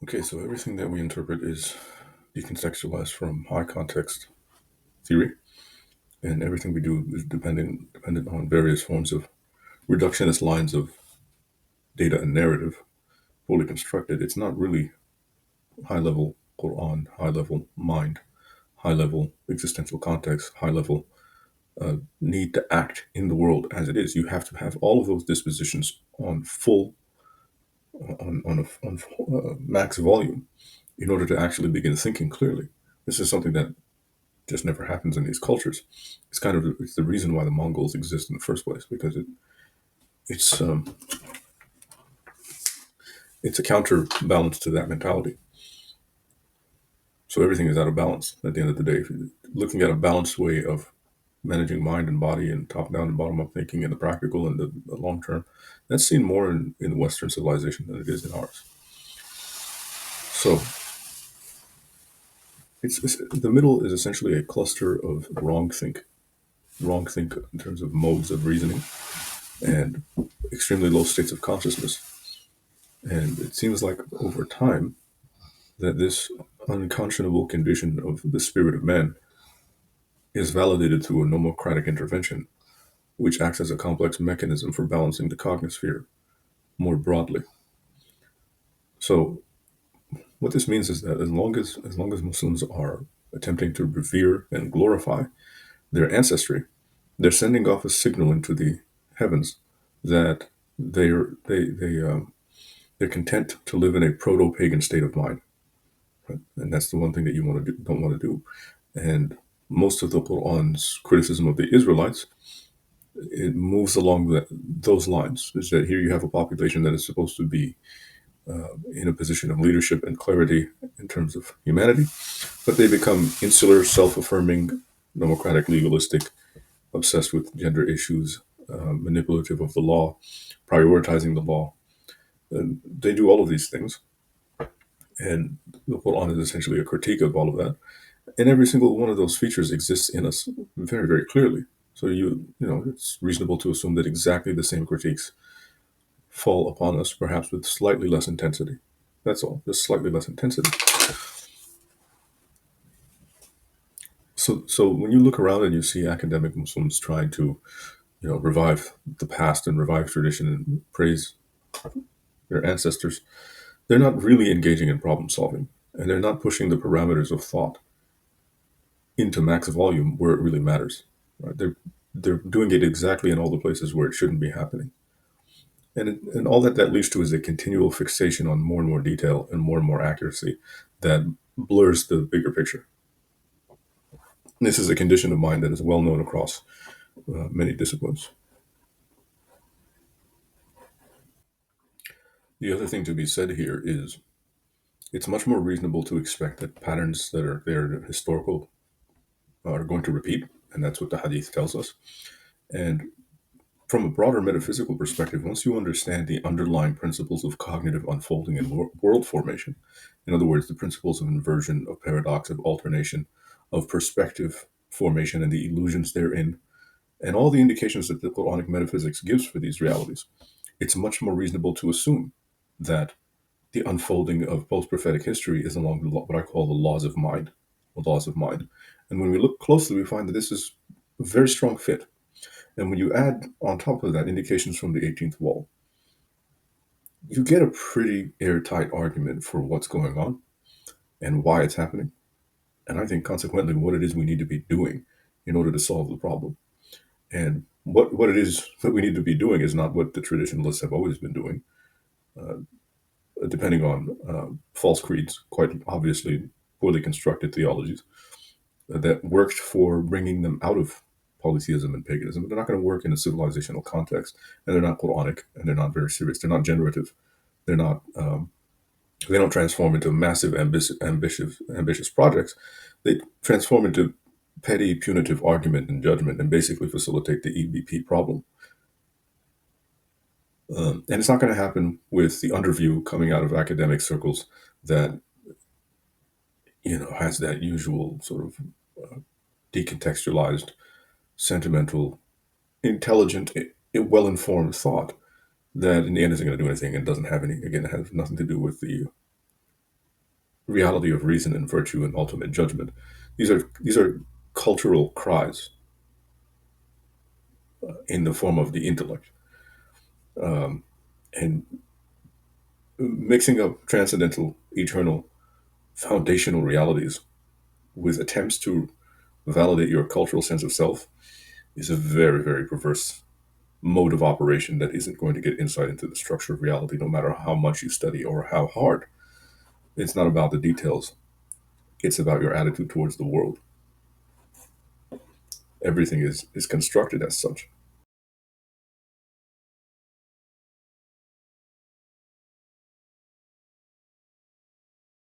Okay, so everything that we interpret is decontextualized from high context theory, and everything we do is dependent on various forms of reductionist lines of data and narrative, fully constructed. It's not really high level Quran, high level mind, high level existential context, high level need to act in the world as it is. You have to have all of those dispositions on full on max volume in order to actually begin thinking clearly. This is something that just never happens in these cultures. It's the reason why the Mongols exist in the first place, because it's it's a counterbalance to that mentality. So everything is out of balance at the end of the day. If you're looking at a balanced way of managing mind and body and top down and bottom up thinking and the practical and the long term, that's seen more in Western civilization than it is in ours. So the middle is essentially a cluster of wrong think in terms of modes of reasoning and extremely low states of consciousness. And it seems like over time that this unconscionable condition of the spirit of man is validated through a nomocratic intervention, which acts as a complex mechanism for balancing the cognosphere more broadly. So what this means is that as long as Muslims are attempting to revere and glorify their ancestry, they're sending off a signal into the heavens that they're content to live in a proto-pagan state of mind. Right? And that's the one thing that you don't want to do. And most of the Quran's criticism of the Israelites, it moves along those lines. Is that here you have a population that is supposed to be in a position of leadership and clarity in terms of humanity, but they become insular, self-affirming, democratic, legalistic, obsessed with gender issues, manipulative of the law, prioritizing the law. And they do all of these things, and the Quran is essentially a critique of all of that. And every single one of those features exists in us very, very clearly. So it's reasonable to assume that exactly the same critiques fall upon us, perhaps with slightly less intensity. That's all, just slightly less intensity. So when you look around and you see academic Muslims trying to, revive the past and revive tradition and praise their ancestors, they're not really engaging in problem solving, and they're not pushing the parameters of thought into max volume where it really matters. Right? They're doing it exactly in all the places where it shouldn't be happening. And all that leads to is a continual fixation on more and more detail and more accuracy that blurs the bigger picture. This is a condition of mind that is well known across many disciplines. The other thing to be said here is it's much more reasonable to expect that patterns that are there in historical are going to repeat, and that's what the hadith tells us. And from a broader metaphysical perspective, once you understand the underlying principles of cognitive unfolding and world formation, in other words, the principles of inversion, of paradox, of alternation, of perspective formation, and the illusions therein, and all the indications that the Quranic metaphysics gives for these realities, it's much more reasonable to assume that the unfolding of post-prophetic history is along what I call the laws of mind, the laws of mind. And when we look closely, we find that this is a very strong fit. And when you add on top of that indications from the 18th wall, you get a pretty airtight argument for what's going on and why it's happening. And I think consequently what it is we need to be doing in order to solve the problem. And what it is that we need to be doing is not what the traditionalists have always been doing, depending on false creeds, quite obviously poorly constructed theologies that worked for bringing them out of polytheism and paganism, but they're not going to work in a civilizational context, and they're not Quranic, and they're not very serious. They're not generative. They're not. They don't transform into massive, ambitious projects. They transform into petty, punitive argument and judgment, and basically facilitate the EBP problem. And it's not going to happen with the underview coming out of academic circles that has that usual sort of decontextualized, sentimental, intelligent, well-informed thought that in the end isn't going to do anything and doesn't have any. Again, it has nothing to do with the reality of reason and virtue and ultimate judgment. These are cultural cries in the form of the intellect, and mixing up transcendental, eternal, foundational realities with attempts to validate your cultural sense of self is a very, very perverse mode of operation that isn't going to get insight into the structure of reality, no matter how much you study or how hard. It's not about the details, it's about your attitude towards the world. Everything is constructed as such.